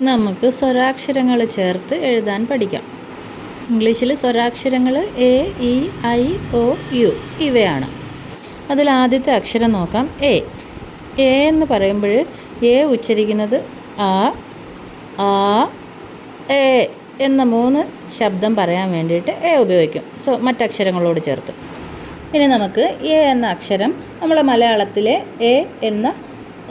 നമുക്ക് സ്വരാക്ഷരങ്ങൾ ചേർത്ത് എഴുതാൻ പഠിക്കാം. ഇംഗ്ലീഷിൽ സ്വരാക്ഷരങ്ങൾ A, E, I, O, U ഇവയാണ്. അതിൽ ആദ്യത്തെ അക്ഷരം നോക്കാം, എ. എ എന്ന് പറയുമ്പോൾ എ ഉച്ചരിക്കുന്നത് ആ, ആ, എ എന്ന 3 ശബ്ദം പറയാൻ വേണ്ടിയിട്ട് എ ഉപയോഗിക്കും. മറ്റക്ഷരങ്ങളോട് ചേർത്ത്. ഇനി നമുക്ക് എ എന്ന അക്ഷരം നമ്മളെ മലയാളത്തിലെ എ എന്ന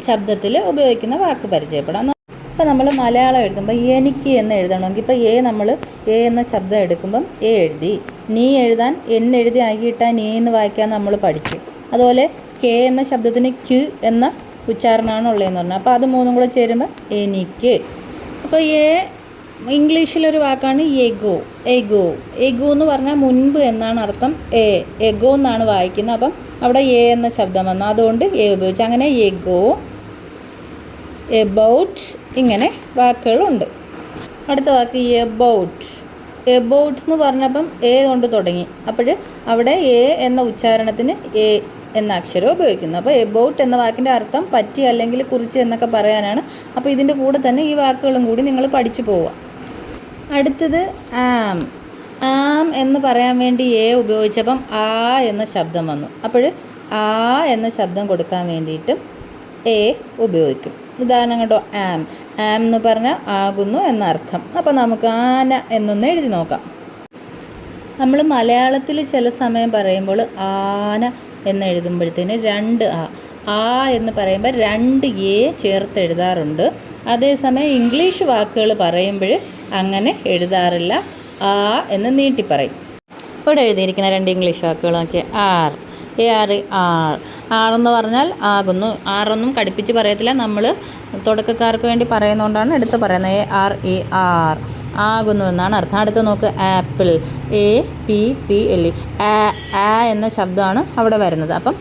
ശബ്ദത്തിൽ ഉപയോഗിക്കുന്ന വാക്ക് പരിചയപ്പെടാം. ഇപ്പോൾ നമ്മൾ മലയാളം എഴുതുമ്പോൾ എനിക്ക് എന്ന് എഴുതണമെങ്കിൽ ഇപ്പോൾ നമ്മൾ എ എന്ന ശബ്ദം എടുക്കുമ്പം എ എഴുതി. നീ എഴുതാൻ എഴുതി ആക്കിയിട്ടാൽ നീ എന്ന് വായിക്കാൻ നമ്മൾ പഠിച്ചു. അതുപോലെ കെ എന്ന ശബ്ദത്തിന് ക്യു എന്ന ഉച്ചാരണമാണ് ഉള്ളതെന്ന് പറഞ്ഞാൽ അപ്പോൾ അത് 3 കൂടെ ചേരുമ്പോൾ എനിക്ക്. അപ്പോൾ ഇംഗ്ലീഷിലൊരു വാക്കാണ് എഗോ. എഗോ എഗോ എന്ന് പറഞ്ഞാൽ മുൻപ് എന്നാണ് അർത്ഥം. എഗോ എന്നാണ് വായിക്കുന്നത്. അപ്പം അവിടെ എ എന്ന ശബ്ദം വന്നു, അതുകൊണ്ട് എ ഉപയോഗിച്ചു. അങ്ങനെ എഗോ, എബൌട്ട് ഇങ്ങനെ വാക്കുകളുണ്ട്. അടുത്ത വാക്ക് എബൌട്ട്. എബൌട്ട് എന്ന് പറഞ്ഞപ്പം എ കൊണ്ട് തുടങ്ങി. അപ്പോൾ അവിടെ എ എന്ന ഉച്ചാരണത്തിന് എ എന്ന അക്ഷരം ഉപയോഗിക്കുന്നു. അപ്പോൾ എബൌട്ട് എന്ന വാക്കിൻ്റെ അർത്ഥം പറ്റി അല്ലെങ്കിൽ കുറിച്ച് എന്നൊക്കെ പറയാനാണ്. അപ്പോൾ ഇതിൻ്റെ കൂടെ തന്നെ ഈ വാക്കുകളും കൂടി നിങ്ങൾ പഠിച്ചു പോവുക. അടുത്തത് ആം. ആം എന്ന് പറയാൻ വേണ്ടി എ ഉപയോഗിച്ചപ്പം ആ എന്ന ശബ്ദം വന്നു. അപ്പോൾ ആ എന്ന ശബ്ദം കൊടുക്കാൻ വേണ്ടിയിട്ട് എ ഉപയോഗിക്കും. ഉദാഹരണം കണ്ടോ, ആം. ആം എന്ന് പറഞ്ഞാൽ ആകുന്നു എന്നർത്ഥം. അപ്പോൾ നമുക്ക് ആന എന്നൊന്ന് എഴുതി നോക്കാം. നമ്മൾ മലയാളത്തിൽ ചില സമയം പറയുമ്പോൾ ആന എന്ന് എഴുതുമ്പോഴത്തേന് 2 ആ എന്ന് പറയുമ്പോൾ 2 എ ചേർത്ത് എഴുതാറുണ്ട്. അതേസമയം ഇംഗ്ലീഷ് വാക്കുകൾ പറയുമ്പോൾ അങ്ങനെ എഴുതാറില്ല, ആ എന്ന് നീട്ടി പറയും. ഇവിടെ എഴുതിയിരിക്കുന്ന 2 ഇംഗ്ലീഷ് വാക്കുകൾ നോക്കിയാൽ ആർ, AR, ആറെന്ന് പറഞ്ഞാൽ ആകുന്നു. ആറൊന്നും കടുപ്പിച്ച് പറയത്തില്ല, നമ്മൾ തുടക്കക്കാർക്ക് വേണ്ടി പറയുന്നതുകൊണ്ടാണ് എടുത്ത് പറയുന്നത്. AR ആകുന്നു എന്നാണ് അർത്ഥം. അടുത്ത് നോക്ക്, ആപ്പിൾ. APPL ആ എന്ന ശബ്ദമാണ് അവിടെ വരുന്നത്. അപ്പം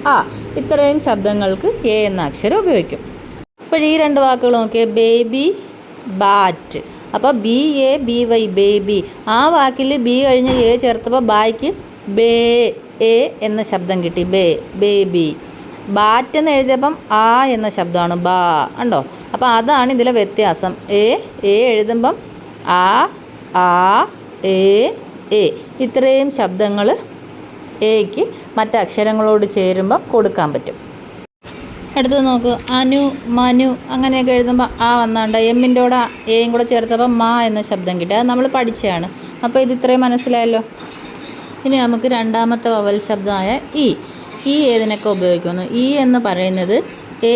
ആ ഇത്രയും ശബ്ദങ്ങൾക്ക് എ എന്ന അക്ഷരം ഉപയോഗിക്കും. അപ്പോൾ ഈ 2 വാക്കുകൾ നോക്കിയേ, ബേബി, ബാറ്റ്. അപ്പോൾ BABY ബേബി. ആ വാക്കിൽ ബി കഴിഞ്ഞ് എ ചേർത്തപ്പോൾ ബായ്ക്ക് ബേ എ എന്ന ശബ്ദം കിട്ടി, ബേബി. ബാറ്റ് എന്ന് എഴുതിയപ്പം ആ എന്ന ശബ്ദമാണ് ബാ, ഉണ്ടോ? അപ്പോൾ അതാണ് ഇതിലെ വ്യത്യാസം. എ എഴുതുമ്പം ആ എ ഇത്രയും ശബ്ദങ്ങൾ എക്ക് മറ്റക്ഷരങ്ങളോട് ചേരുമ്പം കൊടുക്കാൻ പറ്റും. അടുത്തത് നോക്ക്, അനു, മനു അങ്ങനെയൊക്കെ എഴുതുമ്പോൾ ആ വന്നാണ്ട് എമ്മിൻ്റെ കൂടെ എയും കൂടെ ചേർത്തപ്പോൾ മാ എന്ന ശബ്ദം കിട്ടി. അത് നമ്മൾ പഠിച്ചതാണ്. അപ്പോൾ ഇത് ഇത്രയും മനസ്സിലായല്ലോ. ഇനി നമുക്ക് രണ്ടാമത്തെ വവൽ ശബ്ദമായ ഇ ഏതിനൊക്കെ ഉപയോഗിക്കുന്നു? ഇ എന്ന് പറയുന്നത്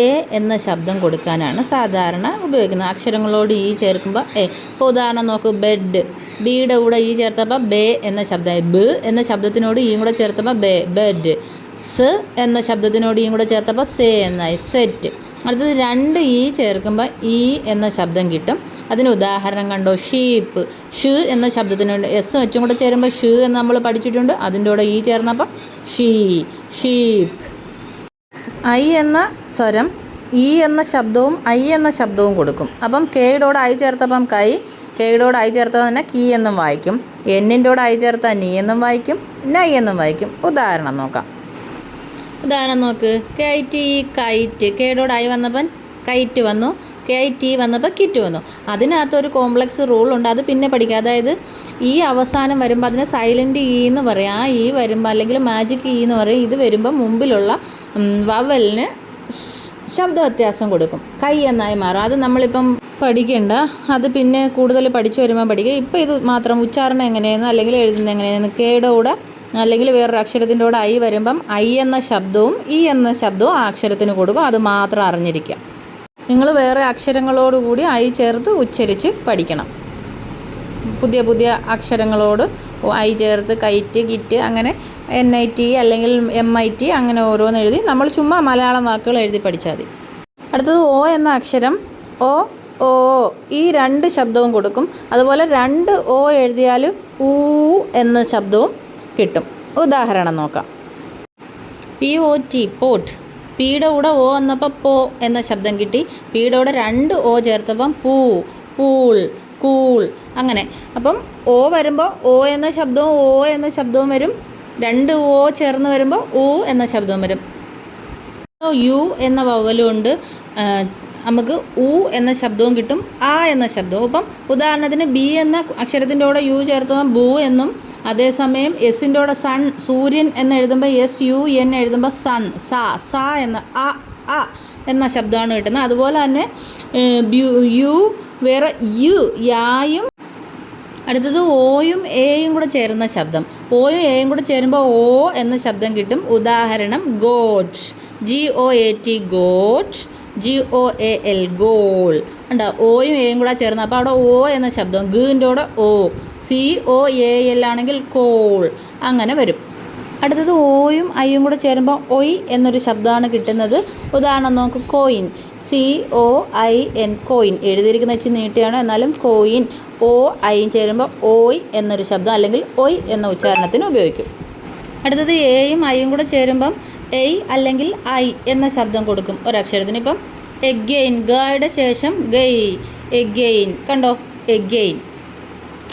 എ എന്ന ശബ്ദം കൊടുക്കാനാണ് സാധാരണ ഉപയോഗിക്കുന്നത്. അക്ഷരങ്ങളോട് ഇ ചേർക്കുമ്പോൾ എ. ഇപ്പോൾ ഉദാഹരണം നോക്കൂ, ബെഡ്. ബിയുടെ കൂടെ ഇ ചേർത്തപ്പോൾ ബേ എന്ന ശബ്ദമായി. ബ് എന്ന ശബ്ദത്തിനോട് ഇയും കൂടെ ചേർത്തപ്പോൾ ബെഡ്. സ് എന്ന ശബ്ദത്തിനോട് ഇയും കൂടെ ചേർത്തപ്പോൾ സേ എന്നായി, സെറ്റ്. അടുത്തത് 2 ഇ ചേർക്കുമ്പോൾ ഇ എന്ന ശബ്ദം കിട്ടും. അതിന് ഉദാഹരണം കണ്ടോ, ഷീപ്പ്. ഷ് എന്ന ശബ്ദത്തിനോട് എസ് വെച്ചും കൂടെ ചേരുമ്പോൾ ഷ് എന്ന് നമ്മൾ പഠിച്ചിട്ടുണ്ട്. അതിൻ്റെ കൂടെ ഇ ചേർന്നപ്പോൾ ഷീപ്പ്. ഐ എന്ന സ്വരം ഇ എന്ന ശബ്ദവും ഐ എന്ന ശബ്ദവും കൊടുക്കും. അപ്പം കെയുടെ കൂടെ ഐ ചേർത്തപ്പം കൈ, കെയുടെ കൂടെ ഐ ചേർത്താൽ തന്നെ കീ എന്നും വായിക്കും. എന്നിൻ്റെ കൂടെ ഐ ചേർത്താൽ നീ എന്നും വായിക്കും, നൈ എന്നും വായിക്കും. ഉദാഹരണം നോക്കാം. ഉദാഹരണം നോക്ക്, കൈറ്റ്, കെയുടെ കൂടെ ഐ വന്നപ്പം കൈറ്റ് വന്നു, KIT വന്നപ്പോൾ കിറ്റ് വന്നു. അതിനകത്തൊരു കോംപ്ലക്സ് റൂളുണ്ട്, അത് പിന്നെ പഠിക്കുക. അതായത് ഈ അവസാനം വരുമ്പോൾ അതിനെ സൈലൻറ്റ് ഇ എന്ന് പറയും. ആ ഇ വരുമ്പോൾ അല്ലെങ്കിൽ മാജിക് ഇ എന്ന് പറയും. ഇത് വരുമ്പോൾ മുമ്പിലുള്ള വവലിന് ശബ്ദ വ്യത്യാസം കൊടുക്കും, കൈ എന്നായി മാറും. അത് നമ്മളിപ്പം പഠിക്കേണ്ട, അത് പിന്നെ കൂടുതൽ പഠിച്ചു വരുമ്പോൾ പഠിക്കുക. ഇപ്പോൾ ഇത് മാത്രം ഉച്ചാരണം എങ്ങനെയെന്ന് അല്ലെങ്കിൽ എഴുതുന്നത് എങ്ങനെയെന്ന്, കെയുടെ കൂടെ അല്ലെങ്കിൽ വേറൊരു അക്ഷരത്തിൻ്റെ കൂടെ ഐ വരുമ്പം ഐ എന്ന ശബ്ദവും ഇ എന്ന ശബ്ദവും ആ അക്ഷരത്തിന് കൊടുക്കും. അത് മാത്രം അറിഞ്ഞിരിക്കുക. നിങ്ങൾ വേറെ അക്ഷരങ്ങളോടുകൂടി ഐ ചേർത്ത് ഉച്ചരിച്ച് പഠിക്കണം. പുതിയ അക്ഷരങ്ങളോട് ഐ ചേർത്ത് കൈറ്റ്, കിറ്റ്, അങ്ങനെ NIT അല്ലെങ്കിൽ MIT അങ്ങനെ ഓരോന്ന് എഴുതി നമ്മൾ ചുമ്മാ മലയാളം വാക്കുകൾ എഴുതി പഠിച്ചാൽ മതി. അടുത്തത് O എന്ന അക്ഷരം ഓ ഈ 2 ശബ്ദവും കൊടുക്കും. അതുപോലെ 2 O എഴുതിയാൽ ഊ എന്ന ശബ്ദവും കിട്ടും. ഉദാഹരണം നോക്കാം. POT pot. പിയുടെ കൂടെ ഓ വന്നപ്പോൾ പോ എന്ന ശബ്ദം കിട്ടി. പിയുടെ കൂടെ 2 O ചേർത്തപ്പം പൂൾ, കൂൾ അങ്ങനെ. അപ്പം ഓ വരുമ്പോൾ ഓ എന്ന ശബ്ദവും വരും. 2 O ചേർന്ന് വരുമ്പോൾ ഊ എന്ന ശബ്ദവും വരും. യു എന്ന വവലും ഉണ്ട്. നമുക്ക് ഉ എന്ന ശബ്ദവും കിട്ടും ആ എന്ന ശബ്ദവും. ഇപ്പം ഉദാഹരണത്തിന് ബി എന്ന അക്ഷരത്തിൻ്റെ കൂടെ യു ചേർത്തുമ്പോൾ ബു എന്നും, അതേസമയം എസിൻ്റെ കൂടെ സൺ സൂര്യൻ എന്ന് എഴുതുമ്പോൾ SUN എഴുതുമ്പോൾ സൺ സ എന്ന അ എന്ന ശബ്ദമാണ് കിട്ടുന്നത്. അതുപോലെ തന്നെ യു വേറെ യു യായും, അടുത്തത് ഓയും എയും കൂടെ ചേരുന്ന ശബ്ദം. ഓയും എയും കൂടെ ചേരുമ്പോൾ ഓ എന്ന ശബ്ദം കിട്ടും. ഉദാഹരണം got, GOAT got, GOAL goal. ഉണ്ടോ? ഓയും എയും കൂടെ ചേർന്ന് അപ്പോൾ അവിടെ ഓ എന്ന ശബ്ദം, ഗിൻ്റെ കൂടെ ഓ, COAL ആണെങ്കിൽ കോൾ, അങ്ങനെ വരും. അടുത്തത് ഓയും ഐയും കൂടെ ചേരുമ്പോൾ ഒയ് എന്നൊരു ശബ്ദമാണ് കിട്ടുന്നത്. ഉദാഹരണം നോക്ക്, കോയിൻ, COIN കോയിൻ. എഴുതിയിരിക്കുന്ന വെച്ച് നീട്ടിയാണ്, എന്നാലും കോയിൻ. ഓ ഐയും ചേരുമ്പോൾ ഓയ് എന്നൊരു ശബ്ദം അല്ലെങ്കിൽ ഒയ് എന്ന ഉച്ചാരണത്തിന് ഉപയോഗിക്കും. അടുത്തത് എയും ഐയും കൂടെ ചേരുമ്പം എയ് അല്ലെങ്കിൽ ഐ എന്ന ശബ്ദം കൊടുക്കും ഒരക്ഷരത്തിന്. ഇപ്പം എഗെയിൻ, ഗയുടെ ശേഷം ഗെയ്, എഗെയിൻ. കണ്ടോ? എഗെയിൻ.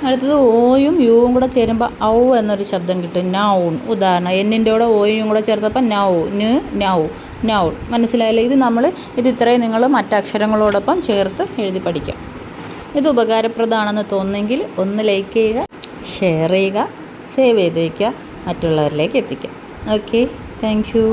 അടുത്തത് ഓയും യുവും കൂടെ ചേരുമ്പോൾ ഔ എന്നൊരു ശബ്ദം കിട്ടും, നൗൺ. ഉദാഹരണം എന്നിൻ്റെ കൂടെ ഓയും കൂടെ ചേർത്തപ്പോൾ നൗൺ. മനസ്സിലായല്ലോ? ഇത് ഇത്രയും നിങ്ങൾ മറ്റക്ഷരങ്ങളോടൊപ്പം ചേർത്ത് എഴുതി പഠിക്കാം. ഇത് ഉപകാരപ്രദമാണെന്ന് തോന്നുന്നെങ്കിൽ ഒന്ന് ലൈക്ക് ചെയ്യുക, ഷെയർ ചെയ്യുക, സേവ് ചെയ്ത് വയ്ക്കുക, മറ്റുള്ളവരിലേക്ക് എത്തിക്കുക. Okay, thank you.